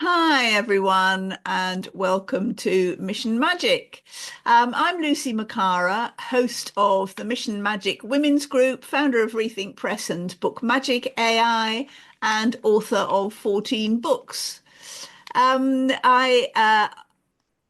Hi, everyone, and welcome to Mission Magic. I'm Lucy Makara, host of the Mission Magic Women's Group, founder of Rethink Press and Book Magic AI, and author of 14 books. I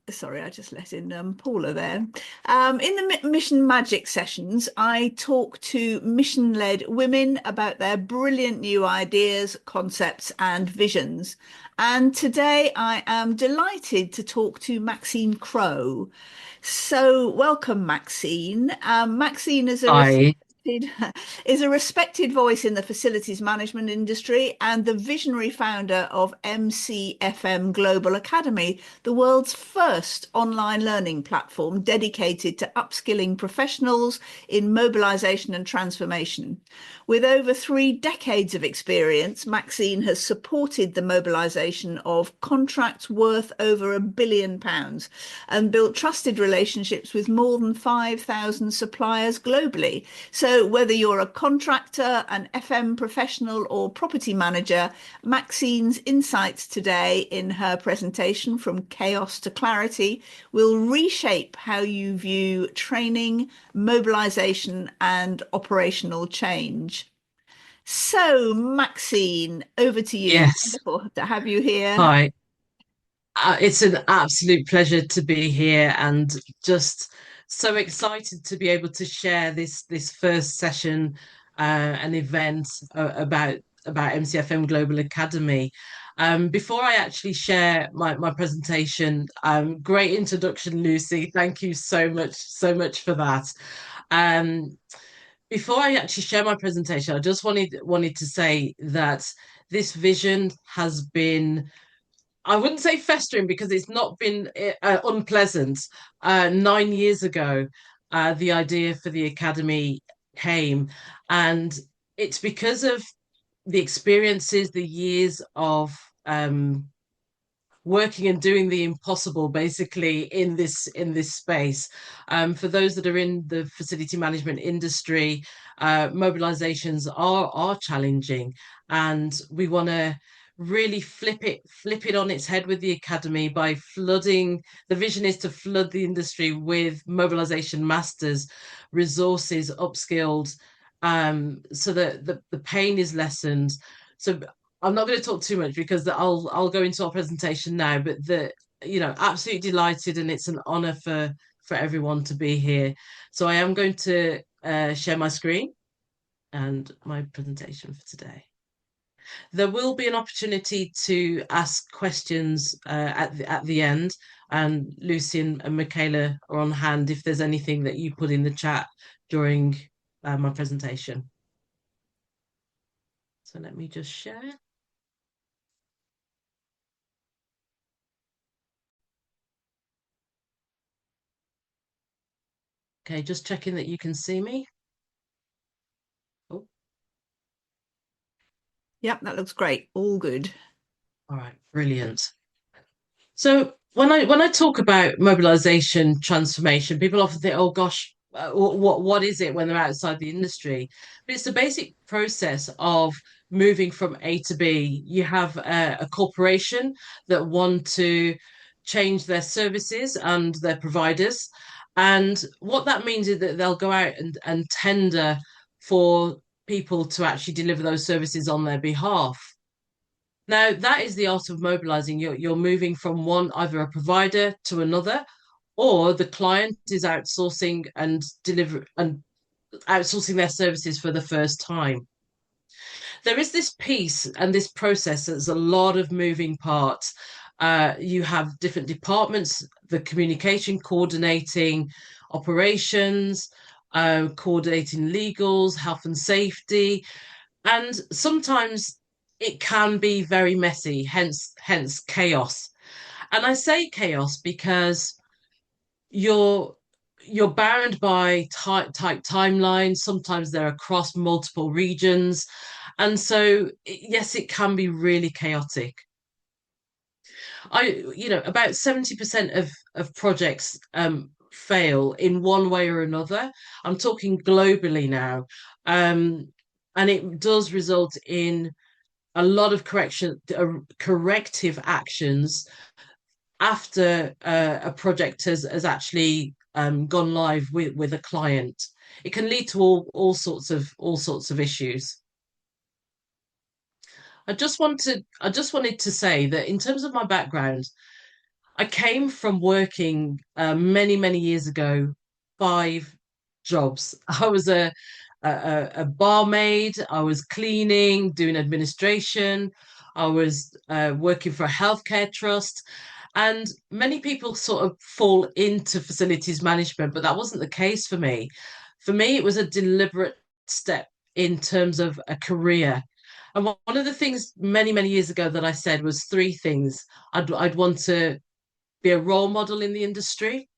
Sorry, I just let in Paula there. In the Mission Magic sessions, I talk to mission-led women about their brilliant new ideas, concepts, and visions. And today I am delighted to talk to Maxcene Crowe. So, welcome, Maxine. Maxine is a Hi. is a respected voice in the facilities management industry and the visionary founder of MCFM Global Academy, the world's first online learning platform dedicated to upskilling professionals in mobilisation and transformation. With over 3 decades of experience, Maxine has supported the mobilisation of contracts worth over £1 billion and built trusted relationships with more than 5,000 suppliers globally. So whether you're a contractor, an FM professional, or property manager, Maxine's insights today in her presentation From Chaos to Clarity will reshape how you view training, mobilisation, and operational change. So, Maxine, over to you. Yes. Wonderful to have you here. Hi. It's an absolute pleasure to be here and just so excited to be able to share this first session, an event about MCFM Global Academy. Before I actually share my presentation, great introduction, Lucy. Thank you so much for that. Um, Before I actually share my presentation, I just wanted to say that this vision has been, I wouldn't say festering because it's not been unpleasant. 9 years ago, the idea for the academy came, and it's because of the experiences, the years of working and doing the impossible basically in this space. For those that are in the facility management industry, mobilizations are challenging, and we want to really flip it on its head with the academy by flooding. The vision is to flood the industry with mobilization masters, resources upskilled, so that the pain is lessened. So I'm not going to talk too much because I'll go into our presentation now, but absolutely delighted, and it's an honor for everyone to be here. So I am going to share my screen and my presentation for today. There will be an opportunity to ask questions at the end, and Lucy and Michaela are on hand if there's anything that you put in the chat during my presentation. So let me just share. Okay, just checking that you can see me. Oh, Yep, that looks great. All good. all right, brilliant. So when I talk about mobilization transformation, people often think, "Oh gosh, what is it?" when they're outside the industry. But it's the basic process of moving from A to B. You have a corporation that want to change their services and their providers, and what that means is that they'll go out and tender for people to actually deliver those services on their behalf. Now, that is the art of mobilizing. You're moving from one, either a provider to another, or the client is outsourcing their services for the first time. There is this piece and this process. There's a lot of moving parts. You have different departments, the communication coordinating operations, coordinating legals, health and safety, and sometimes it can be very messy, hence chaos. And I say chaos because you're you're bound by tight timelines. Sometimes they're across multiple regions, and so yes, it can be really chaotic. About 70% of projects fail in one way or another. I'm talking globally now, and it does result in a lot of corrective actions after a project has actually gone live with a client. It can lead to all sorts of issues. I just wanted to say that in terms of my background, I came from working many years ago, 5 jobs. I was a barmaid, I was cleaning, doing administration, I was working for a healthcare trust. And many people sort of fall into facilities management, but that wasn't the case for me. For me, it was a deliberate step in terms of a career. And one of the things many years ago that I said was 3 things. I'd want to be a role model in the industry,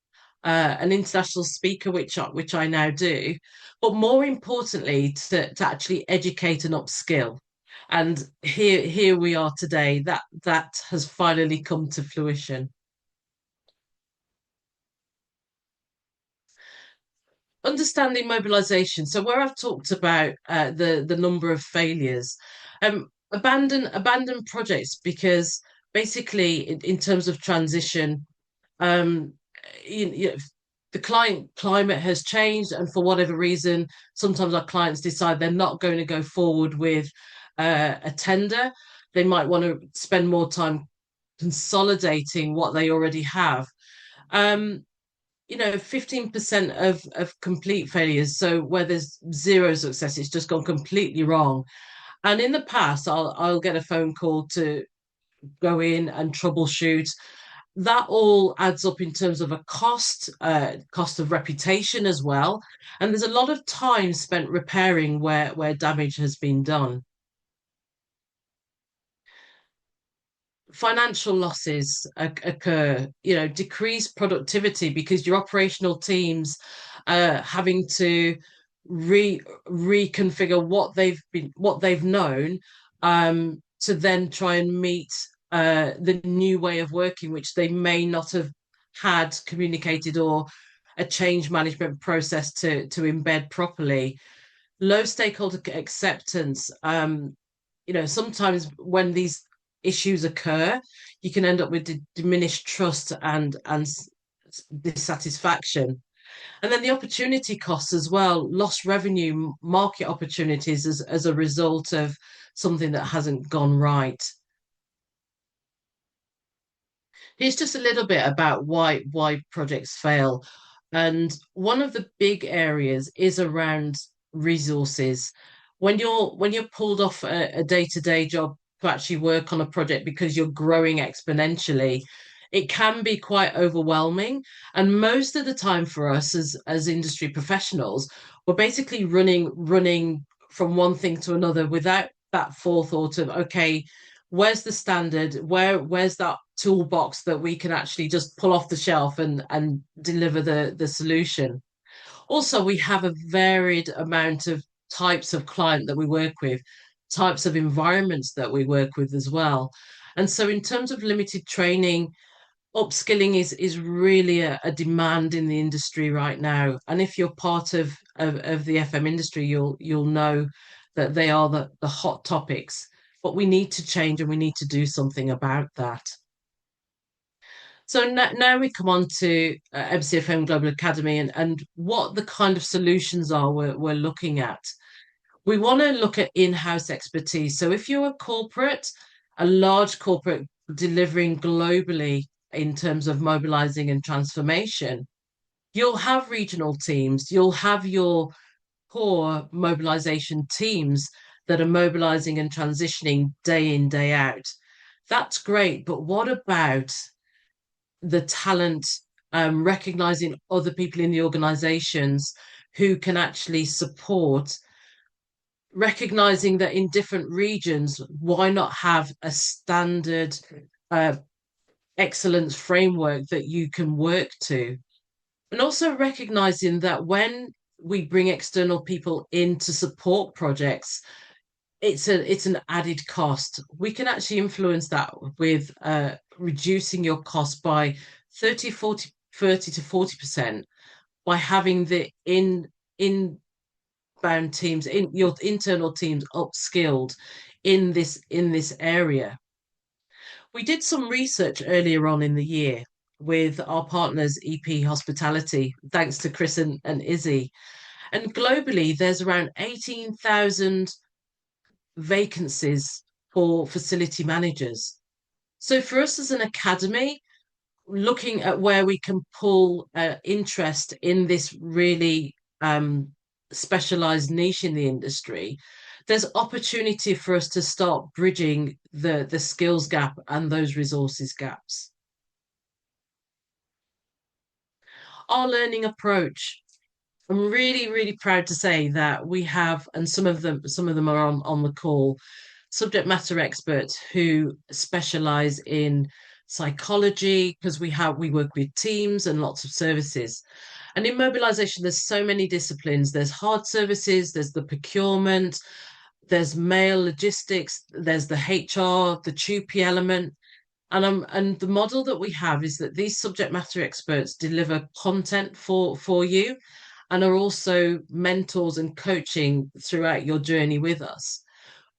an international speaker, which I now do, but more importantly, to actually educate and upskill. And here we are today. That has finally come to fruition. Understanding mobilisation. So where I've talked about the number of failures, abandon projects because basically in terms of transition, um, you know, the client climate has changed, and for whatever reason, sometimes our clients decide they're not going to go forward with a tender. They might want to spend more time consolidating what they already have. Um, 15% of complete failures. So where there's zero success, it's just gone completely wrong. And in the past, I'll get a phone call to go in and troubleshoot. That all adds up in terms of a cost of reputation as well. And there's a lot of time spent repairing where damage has been done. Financial losses occur, decreased productivity because your operational teams having to reconfigure what they've known to then try and meet the new way of working, which they may not have had communicated or a change management process to embed properly. Low stakeholder acceptance. Sometimes when these issues occur, you can end up with diminished trust and dissatisfaction. And then the opportunity costs as well, lost revenue, market opportunities as a result of something that hasn't gone right. Here's just a little bit about why projects fail. And one of the big areas is around resources. When you're pulled off a day-to-day job to actually work on a project because you're growing exponentially, it can be quite overwhelming. And most of the time for us as industry professionals, we're basically running from one thing to another without that forethought of, okay, where's the standard? Where's that toolbox that we can actually just pull off the shelf and deliver the solution? Also, we have a varied amount of types of client that we work with, types of environments that we work with as well. And so in terms of limited training, upskilling is really a demand in the industry right now. And if you're part of the FM industry, you'll know that they are the hot topics. But we need to change and we need to do something about that. So now we come on to MCFM Global Academy and what the kind of solutions are we're looking at. We want to look at in-house expertise. So if you're a large corporate delivering globally in terms of mobilizing and transformation, you'll have regional teams, you'll have your core mobilization teams that are mobilizing and transitioning day in, day out. That's great, but what about the talent, recognizing other people in the organizations who can actually support, recognizing that in different regions, why not have a standard uh, excellence framework that you can work to? And also recognizing that when we bring external people in to support projects, it's an added cost. We can actually influence that with reducing your cost by 30 to 40% by having the in outbound teams, in your internal teams upskilled in this area. We did some research earlier on in the year with our partners EP Hospitality, thanks to Chris and Izzy. And globally, there's around 18,000 vacancies for facility managers. So for us as an academy, looking at where we can pull interest in this really specialized niche in the industry, there's opportunity for us to start bridging the skills gap and those resources gaps. Our learning approach. I'm really, really proud to say that we have, and some of them are on the call, subject matter experts who specialize in psychology, because we work with teams and lots of services. And in mobilization, there's so many disciplines. There's hard services, there's the procurement, there's mail logistics, there's the HR, the TUPE element. And the model that we have is that these subject matter experts deliver content for you and are also mentors and coaching throughout your journey with us.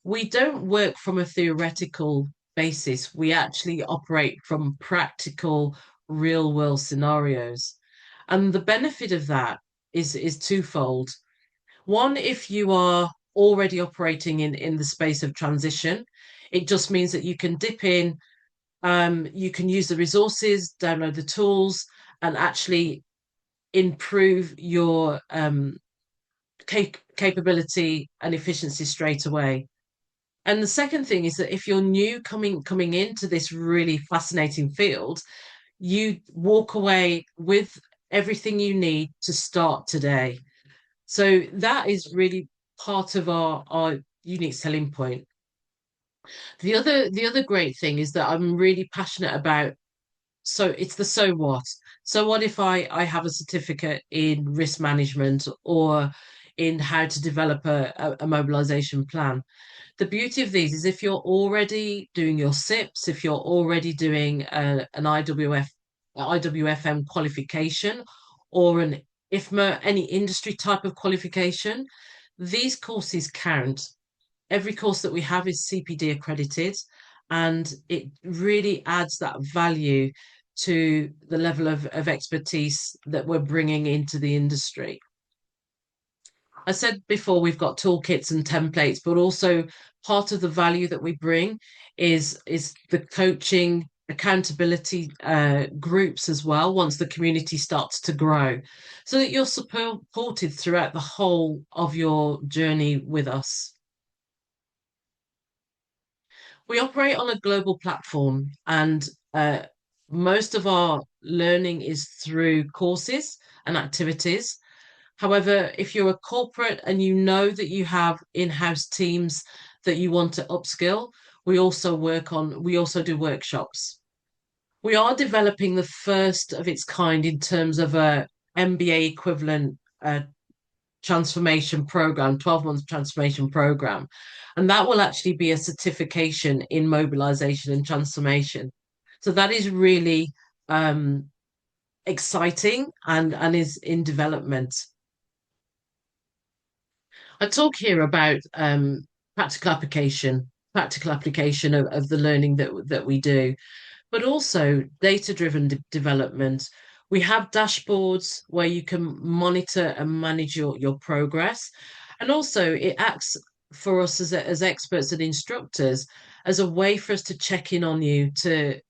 We don't work from a theoretical basis. We actually operate from practical, real world scenarios. And the benefit of that is twofold. One, if you are already operating in the space of transition, it just means that you can dip in, you can use the resources, download the tools, and actually improve your capability and efficiency straight away. And the second thing is that if you're new coming into this really fascinating field, you walk away with everything you need to start today. So that is really part of our unique selling point. The other great thing is that I'm really passionate about, so it's the so what. So what if I have a certificate in risk management or in how to develop a mobilization plan? The beauty of these is if you're already doing your SIPs, if you're already doing an IWFM qualification or an IFMA, any industry type of qualification, these courses count. Every course that we have is CPD accredited, and it really adds that value to the level of expertise that we're bringing into the industry. I said before we've got toolkits and templates, but also part of the value that we bring is the coaching, accountability groups as well, once the community starts to grow, so that you're supported throughout the whole of your journey with us. We operate on a global platform, and most of our learning is through courses and activities. However, if you're a corporate and you know that you have in-house teams that you want to upskill, we also do workshops. We are developing the first of its kind in terms of a MBA equivalent transformation program, 12-month transformation program. And that will actually be a certification in mobilization and transformation. So that is really exciting and is in development. I talk here about practical application of the learning that we do, but also data-driven development. We have dashboards where you can monitor and manage your progress. And also it acts for us as experts and instructors as a way for us to check in on you to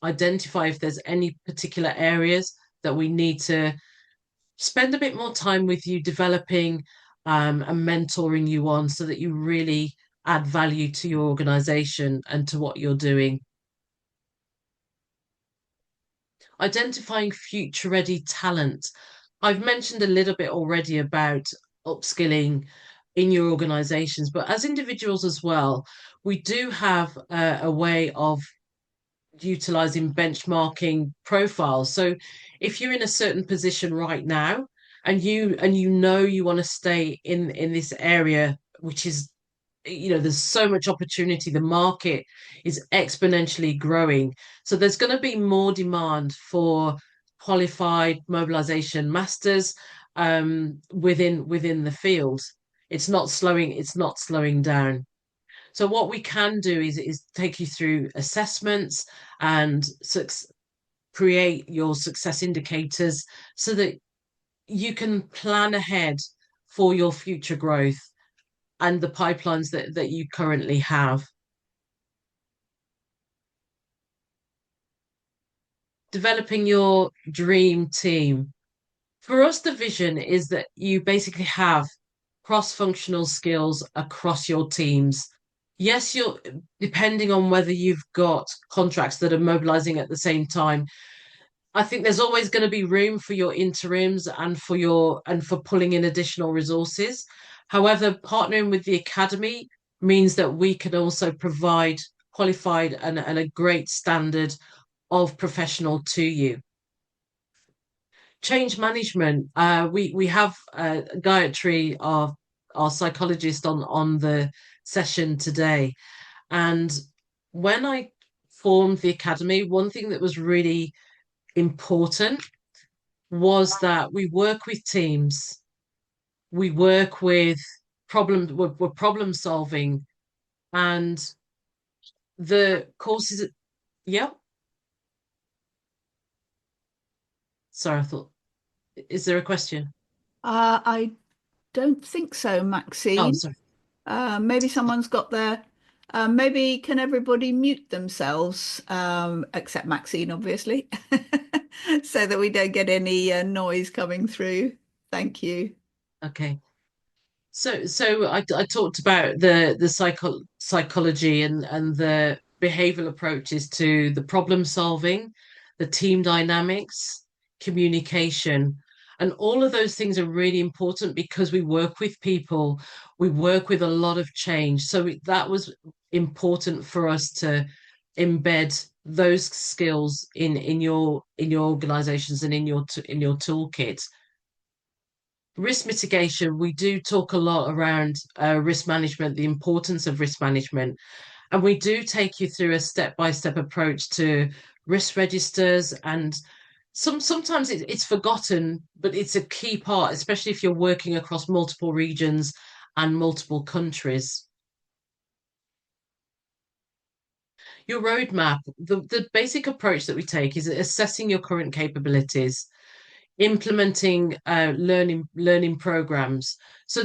identify if there's any particular areas that we need to spend a bit more time with you developing and mentoring you on, so that you really add value to your organization and to what you're doing. Identifying future ready talent. I've mentioned a little bit already about upskilling in your organizations, but as individuals as well, we do have a way of utilizing benchmarking profiles. So if you're in a certain position right now and you know you want to stay in this area, which is, there's so much opportunity, the market is exponentially growing, so there's going to be more demand for qualified mobilization masters within the field. It's not slowing down. So what we can do is take you through assessments and create your success indicators so that you can plan ahead for your future growth and the pipelines that you currently have. Developing your dream team. For us, the vision is that you basically have cross-functional skills across your teams. Yes, you're depending on whether you've got contracts that are mobilizing at the same time. I think there's always going to be room for your interims and for pulling in additional resources. However, partnering with the academy means that we can also provide qualified and a great standard of professional to you. Change management. We have Gayatri, our psychologist, on the session today, and when I formed the academy, one thing that was really important was that we work with teams, we work with we're problem solving, and the courses. Yeah, sorry, I thought, is there a question? I don't think so, Oh, Maxine. sorry. Maybe someone's got their. Maybe can everybody mute themselves, except Maxine, obviously, so that we don't get any noise coming through. Thank you. Okay. So I talked about the psychology and the behavioral approaches to the problem solving, the team dynamics, communication, and all of those things are really important because we work with people, we work with a lot of change. So that was important for us to embed those skills in your organizations and in your toolkit. Risk mitigation, we do talk a lot around risk management, the importance of risk management. And we do take you through a step-by-step approach to risk registers. And sometimes it's forgotten, but it's a key part, especially if you're working across multiple regions and multiple countries. Your roadmap, the basic approach that we take is assessing your current capabilities, implementing learning programs. So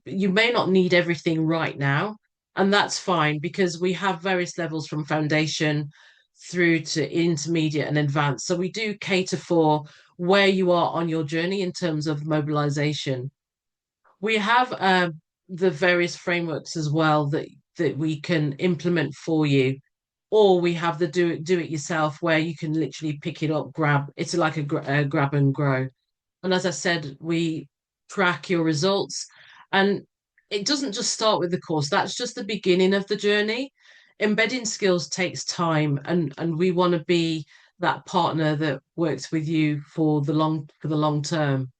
you may not need everything right now, and that's fine because we have various levels from foundation through to intermediate and advanced. So we do cater for where you are on your journey in terms of mobilization. We have the various frameworks as well that we can implement for you, or we have the do it yourself where you can literally pick it up, grab. It's like a grab and grow. And as I said, we track your results. And it doesn't just start with the course, that's just the beginning of the journey. Embedding skills takes time, and we want to be that partner that works with you for the long term.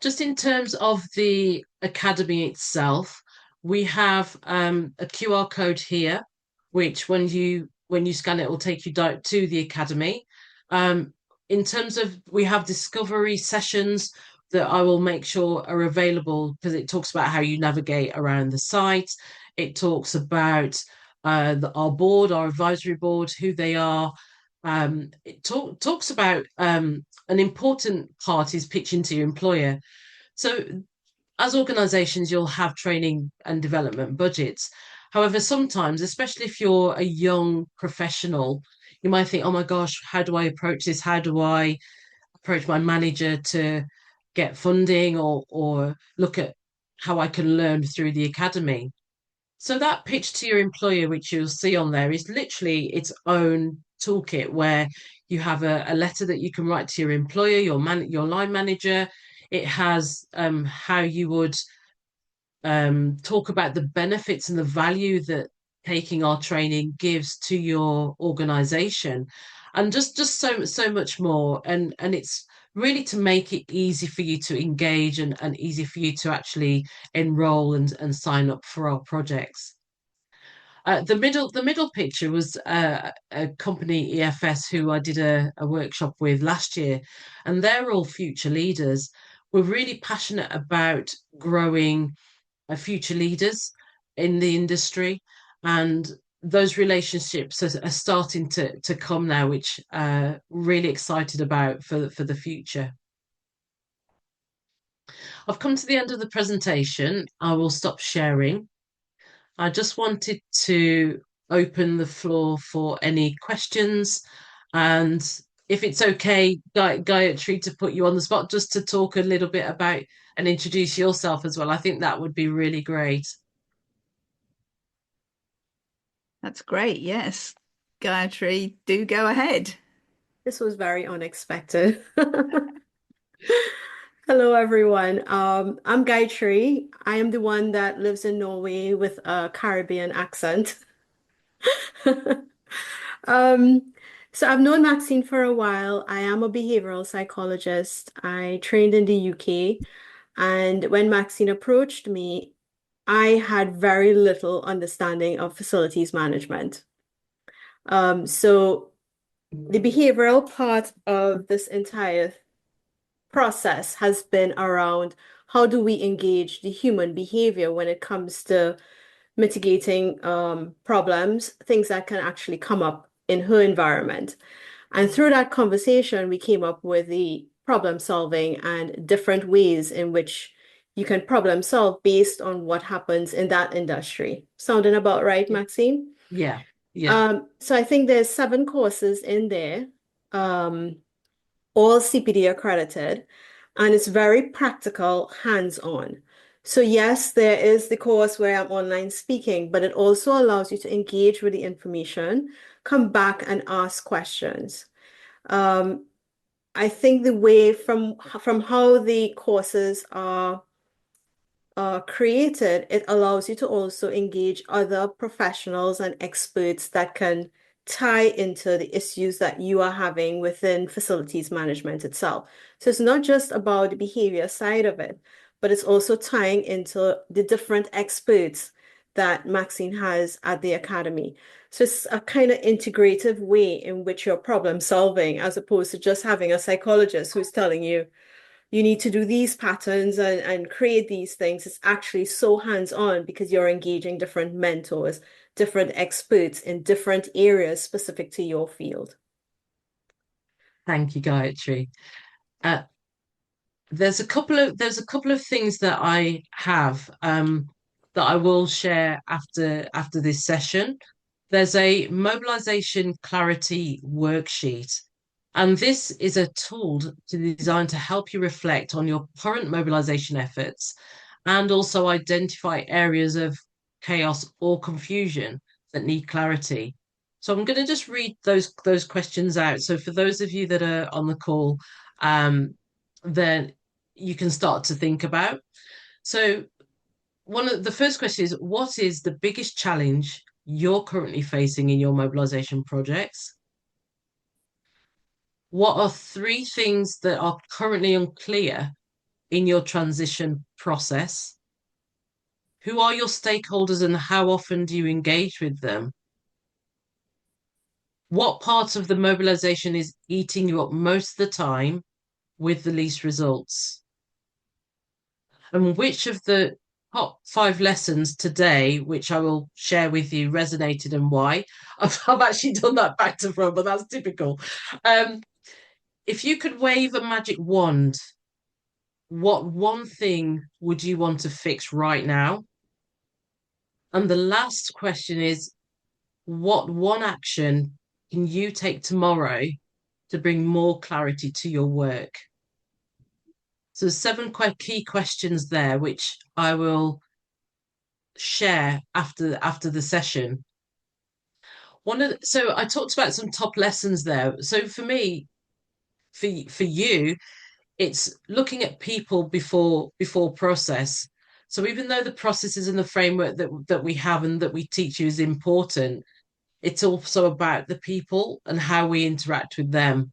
Just in terms of the academy itself, we have a QR code here, which when you scan it, it will take you to the academy. In terms of, we have discovery sessions that I will make sure are available because it talks about how you navigate around the site. It talks about our board, our advisory board, who they are. It talks about an important part is pitching to your employer. So as organizations, you'll have training and development budgets. However, sometimes, especially if you're a young professional, you might think, oh my gosh, how do I approach this? How do I approach my manager to get funding or look at how I can learn through the academy? So that pitch to your employer, which you'll see on there, is literally its own toolkit where you have a letter that you can write to your employer, your line manager. It has how you would talk about the benefits and the value that taking our training gives to your organization, and just so much more. And it's really to make it easy for you to engage and easy for you to actually enroll and sign up for our projects. The middle picture was a company EFS who I did a workshop with last year, and they're all future leaders. We're really passionate about growing future leaders in the industry, and those relationships are starting to come now, which really excited about for the future. I've come to the end of the presentation. I will stop sharing. I just wanted to open the floor for any questions, and if it's okay, Gayatri, to put you on the spot just to talk a little bit about and introduce yourself as well. I think that would be really great. That's great. Yes. Gayatri, do go ahead. This was very unexpected. Hello, everyone. I'm Gayatri. I am the one that lives in Norway with a Caribbean accent. Um, so I've known Maxine for a while. I am a behavioral psychologist. I trained in the UK, and when Maxine approached me, I had very little understanding of facilities management. So the behavioral part of this entire process has been around how do we engage the human behavior when it comes to mitigating problems, things that can actually come up in her environment. And through that conversation, we came up with the problem solving and different ways in which you can problem solve based on what happens in that industry. Sounding about right, Maxine? Yeah, yeah. So I think there's 7 courses in there. All CPD accredited, and it's very practical, hands-on. So yes, there is the course where I'm online speaking, but it also allows you to engage with the information, come back and ask questions. I think the way from how the courses are created, it allows you to also engage other professionals and experts that can tie into the issues that you are having within facilities management itself. So it's not just about the behavior side of it, but it's also tying into the different experts that Maxine has at the academy. So it's a kind of integrative way in which you're problem solving, as opposed to just having a psychologist who's telling you, you need to do these patterns and create these things. It's actually so hands-on because you're engaging different mentors, different experts in different areas specific to your field. Thank you, Gayatri. Uh, there's a couple of things that I have that I will share after this session. There's a mobilization clarity worksheet, and this is a tool designed to help you reflect on your current mobilization efforts and also identify areas of chaos or confusion that need clarity. So I'm going to just read those questions out. So for those of you that are on the call, then you can start to think about. So one of the first question is, what is the biggest challenge you're currently facing in your mobilization projects? What are 3 things that are currently unclear in your transition process? Who are your stakeholders and how often do you engage with them? What part of the mobilization is eating you up most of the time with the least results? And which of the top 5 lessons today, which I will share with you, resonated and why? I've actually done that back to front, but that's typical. If you could wave a magic wand, what one thing would you want to fix right now? And the last question is, what one action can you take tomorrow to bring more clarity to your work? So 7 quite key questions there, which I will share after the session. So I talked about some top lessons there. So for me, for you, it's looking at people before process. So even though the processes and the framework that we have and that we teach you is important, it's also about the people and how we interact with them.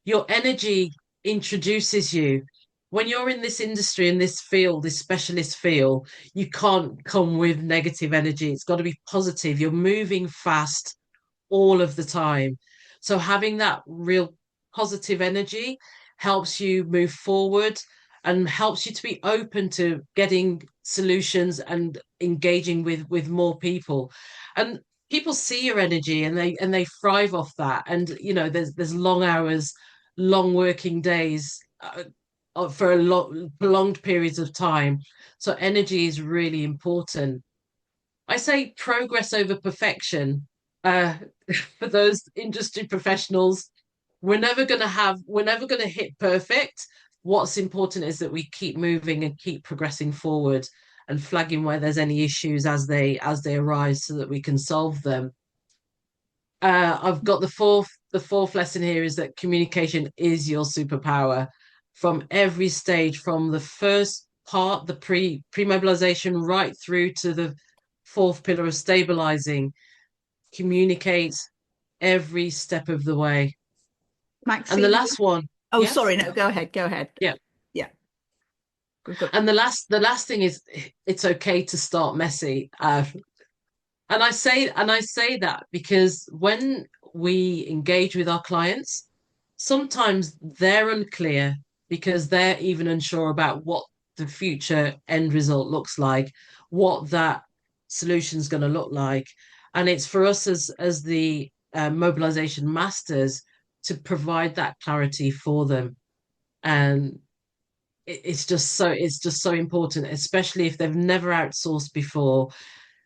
Your energy introduces you. when you're in this industry, in this field, this specialist field, you can't come with negative energy. It's got to be positive. You're moving fast all of the time. So having that real positive energy helps you move forward and helps you to be open to getting solutions and engaging with more people. And people see your energy and they thrive off that. And you know, there's long hours, long working days. For a long, prolonged periods of time. So energy is really important. I say progress over perfection. Uh, for those industry professionals, we're never going to hit perfect. What's important is that we keep moving and keep progressing forward and flagging where there's any issues as they arise so that we can solve them. I've got the fourth lesson here is that communication is your superpower from every stage, from the first part, the pre-mobilization, right through to the fourth pillar of stabilizing. Communicate every step of the way. And the Maxine. last one, Oh, yes, sorry. No, go ahead. Go ahead. yeah. Yeah. We've got. And the last thing is it's okay to start messy. And I say that because when we engage with our clients, sometimes they're unclear because they're even unsure about what the future end result looks like, what that solution's going to look like. And it's for us as the mobilization masters to provide that clarity for them. And it's just so important, especially if they've never outsourced before.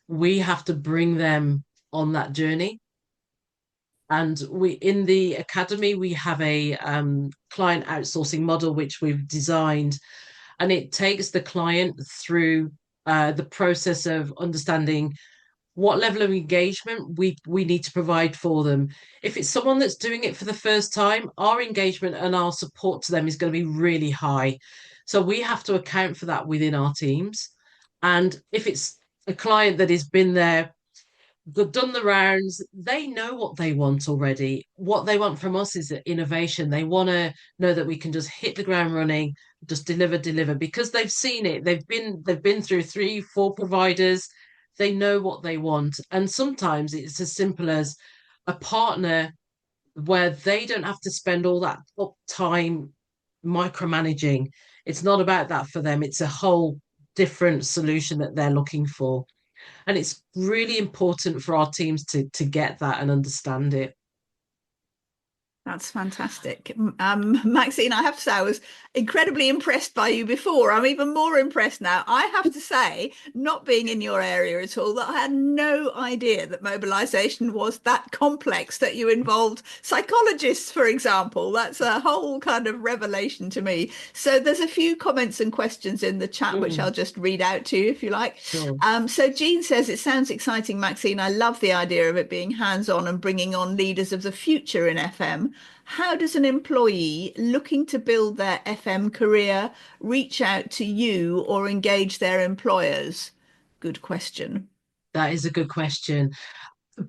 We have to bring them on that journey. And we in the academy we have a client outsourcing model which we've designed, and it takes the client through the process of understanding what level of engagement we need to provide for them. If it's someone that's doing it for the first time, our engagement and our support to them is going to be really high. So we have to account for that within our teams. And if it's a client that has been there, done the rounds, they know what they want already. What they want from us is innovation. They want to know that we can just hit the ground running, just deliver, because they've seen it. They've been through three, four providers. They know what they want. And sometimes it's as simple as a partner where they don't have to spend all that time micromanaging. It's not about that for them. It's a whole different solution that they're looking for. And it's really important for our teams to get that and understand it. That's fantastic. Maxine, I have to say, I was incredibly impressed by you before. I'm even more impressed now. I have to say, not being in your area at all, that I had no idea that mobilization was that complex, that you involved psychologists, for example. That's a whole kind of revelation to me. So there's a few comments and questions in the chat, which I'll Mm, just read out to you if you like. sure. So Jean says, it sounds exciting, Maxine. I love the idea of it being hands-on and bringing on leaders of the future in FM. How does an employee looking to build their FM career reach out to you or engage their employers? Good question. That is a good question.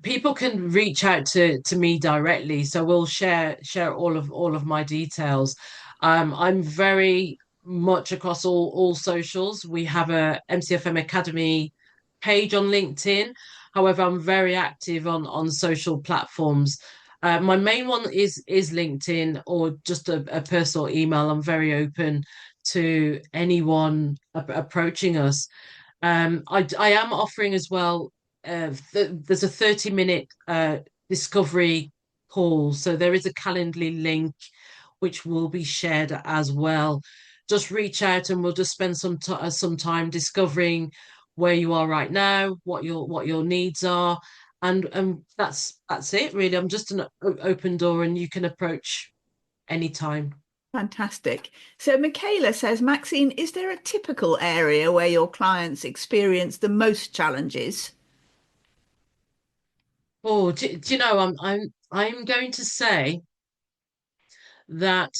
People can reach out to me directly, so we'll share all of my details. I'm very much across all socials. We have a MCFM Academy page on LinkedIn. However, I'm very active on social platforms. My main one is LinkedIn or just a personal email. I'm very open to anyone approaching us. I am offering as well. There's a 30-minute discovery call, so there is a Calendly link which will be shared as well. Just reach out and we'll just spend some time discovering where you are right now, what your needs are, and that's it really. I'm just an open door, and you can approach anytime. Fantastic. So Michaela says, Maxine, is there a typical area where your clients experience the most challenges? Oh, do you know, I'm going to say that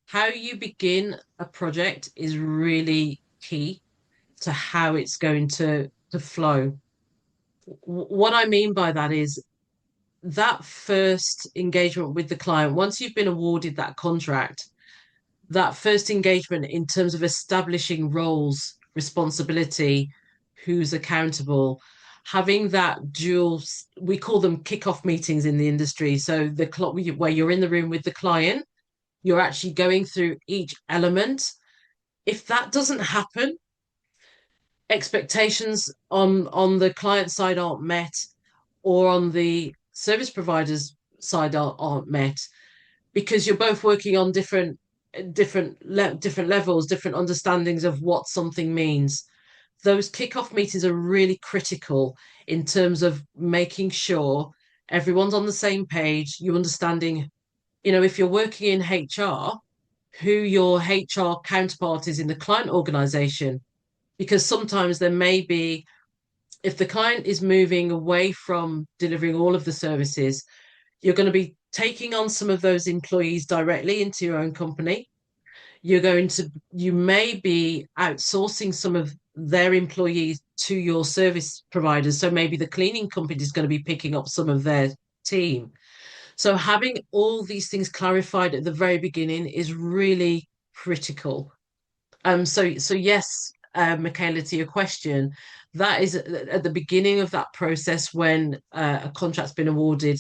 how you begin a project is really key to how it's going to flow. What I mean by that is that first engagement with the client, once you've been awarded that contract, that first engagement in terms of establishing roles, responsibility, who's accountable, having that dual, we call them kickoff meetings in the industry. So the where you're in the room with the client, you're actually going through each element. If that doesn't happen, expectations on the client side aren't met, or on the service providers side aren't met, because you're both working on different levels, different understandings of what something means. Those kickoff meetings are really critical in terms of making sure everyone's on the same page, you understanding, if you're working in HR, who your HR counterpart is in the client organization, because sometimes there may be, if the client is moving away from delivering all of the services, you're going to be taking on some of those employees directly into your own company. You may be outsourcing some of their employees to your service providers. So maybe the cleaning company is going to be picking up some of their team. So having all these things clarified at the very beginning is really critical. So yes, Michaela, to your question, that is at the beginning of that process when a contract's been awarded.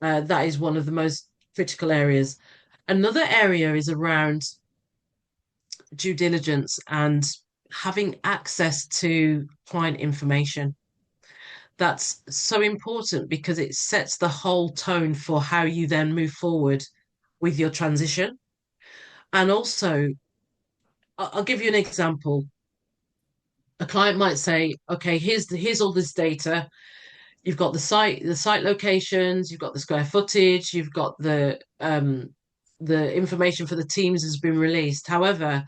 That is one of the most critical areas. Another area is around due diligence and having access to client information. That's so important because it sets the whole tone for how you then move forward with your transition. And also, I'll give you an example. A client might say, okay, here's all this data. You've got the site locations, you've got the square footage, you've got the information for the teams has been released. However,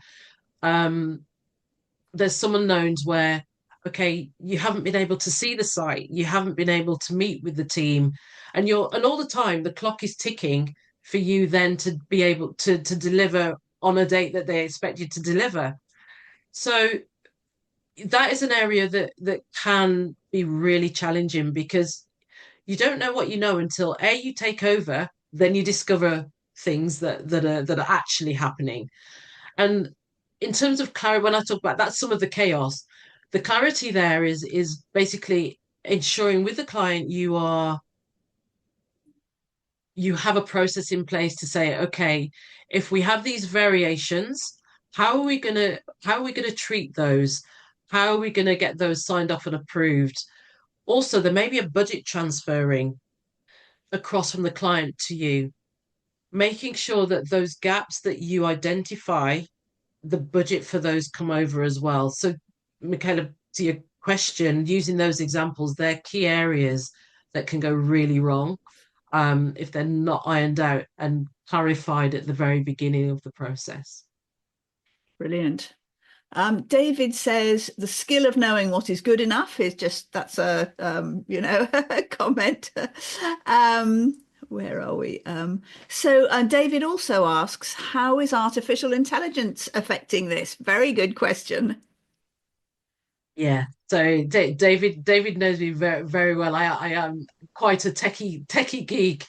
um, there's some unknowns where, okay, you haven't been able to see the site, you haven't been able to meet with the team, and all the time the clock is ticking for you then to be able to deliver on a date that they expect you to deliver. So that is an area that can be really challenging because you don't know what you know until you take over, then you discover things that are actually happening. And in terms of clarity, when I talk about that's some of the chaos, the clarity there is basically ensuring with the client you have a process in place to say, okay, if we have these variations, how are we gonna treat those? How are we gonna get those signed off and approved? Also, there may be a budget transferring across from the client to you, making sure that those gaps that you identify, the budget for those come over as well. So, Michaela, to your question, using those examples, they're key areas that can go really wrong if they're not ironed out and clarified at the very beginning of the process. Brilliant. David says the skill of knowing what is good enough is just that's a a comment. Where are we? So David also asks, how is artificial intelligence affecting this? Very good question. Yeah. So David knows me very very well. I am quite a techie geek,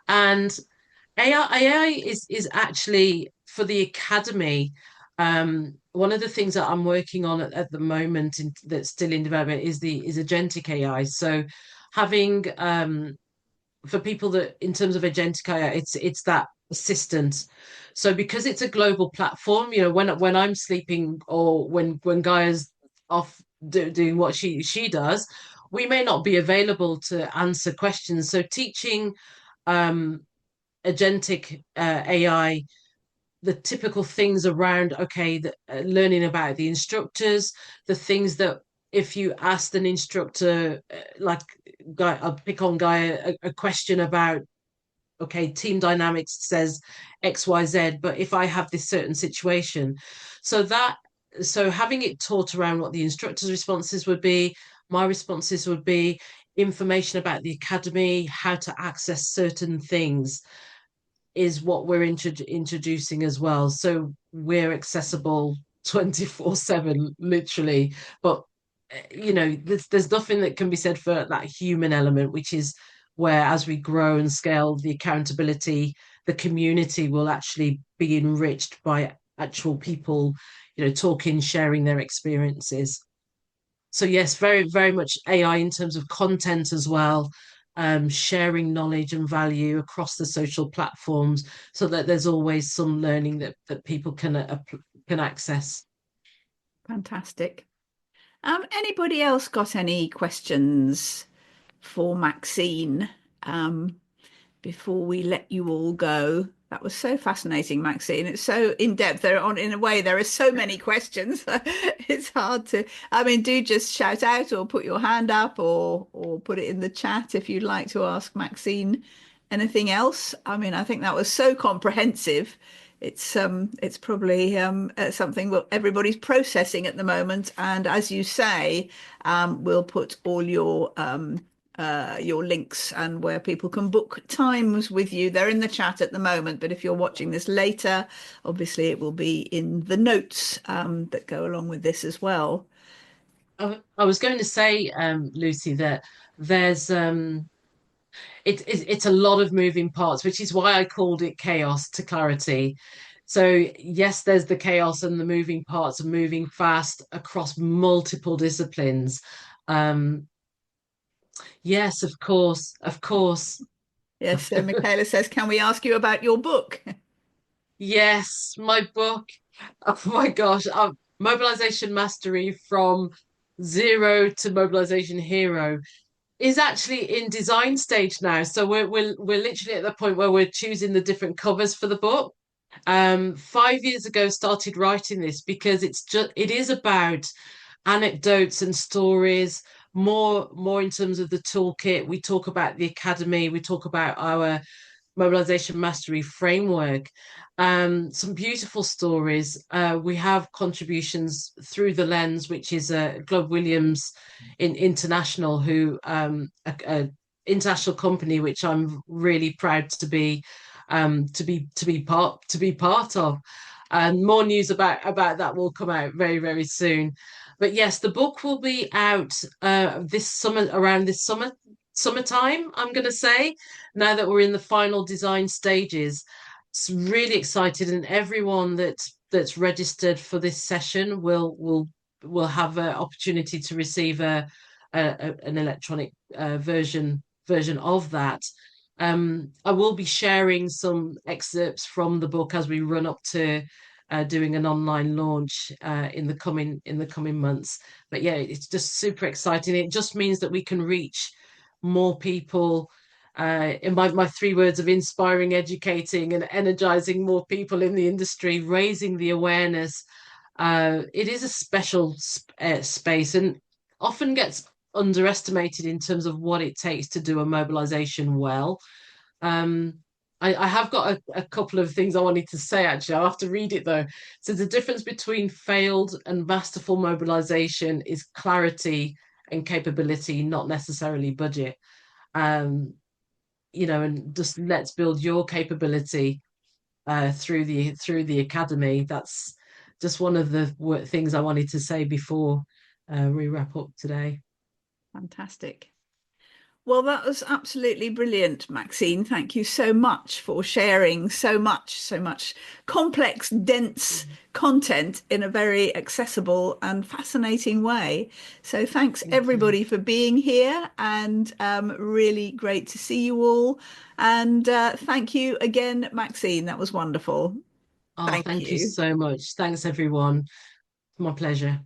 and AI is actually for the academy. One of the things that I'm working on at the moment that's still in development is agentic AI. So having for people that in terms of agentic AI, it's that assistant. So because it's a global platform, when I'm sleeping or when Gaia's off doing what she does, we may not be available to answer questions. So teaching um agentic AI the typical things around, okay, learning about the instructors, the things that if you asked an instructor, like Guy, I'll pick on Guy, a question about, okay, team dynamics says XYZ, but if I have this certain situation, so that, so having it taught around what the instructor's responses would be, my responses would be information about the academy, how to access certain things is what we're introducing as well. So we're accessible 24/7, literally. But there's nothing that can be said for that human element, which is where as we grow and scale the accountability, the community will actually be enriched by actual people, talking, sharing their experiences. So yes, very, very much AI in terms of content as well, sharing knowledge and value across the social platforms so that there's always some learning that people can access. Fantastic. Anybody else got any questions for Maxine before we let you all go? That was so fascinating, Maxine. It's so in depth. In a way, there are so many questions. It's hard to, I mean, do just shout out or put your hand up or put it in the chat if you'd like to ask Maxine anything else. I mean, I think that was so comprehensive. It's probably something that everybody's processing at the moment. And as you say, we'll put all your links and where people can book times with you. They're in the chat at the moment, but if you're watching this later, obviously it will be in the notes that go along with this as well. I was going to say, Lucy, that there's it's a lot of moving parts, which is why I called it chaos to clarity. So yes, there's the chaos and the moving parts of moving fast across multiple disciplines. Um, yes, of course, of course. Yes, so Michaela says, can we ask you about your book? Yes, my book. Oh my gosh, Mobilisation Mastery from Zero to Mobilisation Hero is actually in design stage now. So we're literally at the point where we're choosing the different covers for the book. 5 years ago, started writing this because it is about anecdotes and stories, more in terms of the toolkit. We talk about the academy, we talk about our mobilisation mastery framework. Some beautiful stories. We have contributions through the lens, which is Globe Williams in International, who a international company which I'm really proud to be part of. And more news about that will come out very, very soon. But yes, the book will be out this summer, around this summertime, I'm going to say, now that we're in the final design stages. It's really excited, and everyone that's registered for this session will have an opportunity to receive an electronic version of that. I will be sharing some excerpts from the book as we run up to doing an online launch in the coming months. But yeah, it's just super exciting. It just means that we can reach more people. In my three words of inspiring, educating, and energizing more people in the industry, raising the awareness. It is a special space and often gets underestimated in terms of what it takes to do a mobilization well. Um, I have got a couple of things I wanted to say actually. I'll have to read it though. So the difference between failed and masterful mobilization is clarity and capability, not necessarily budget. Um, and just let's build your capability through the academy. That's just one of the things I wanted to say before we wrap up today. Fantastic. Well, that was absolutely brilliant, Maxine. Thank you so much for sharing so much complex, dense content in a very accessible and fascinating way. So thanks everybody for being here, and really great to see you all. And thank you again, Maxine. That was wonderful. Oh, Thank thank you you. so much. Thanks, everyone. My pleasure.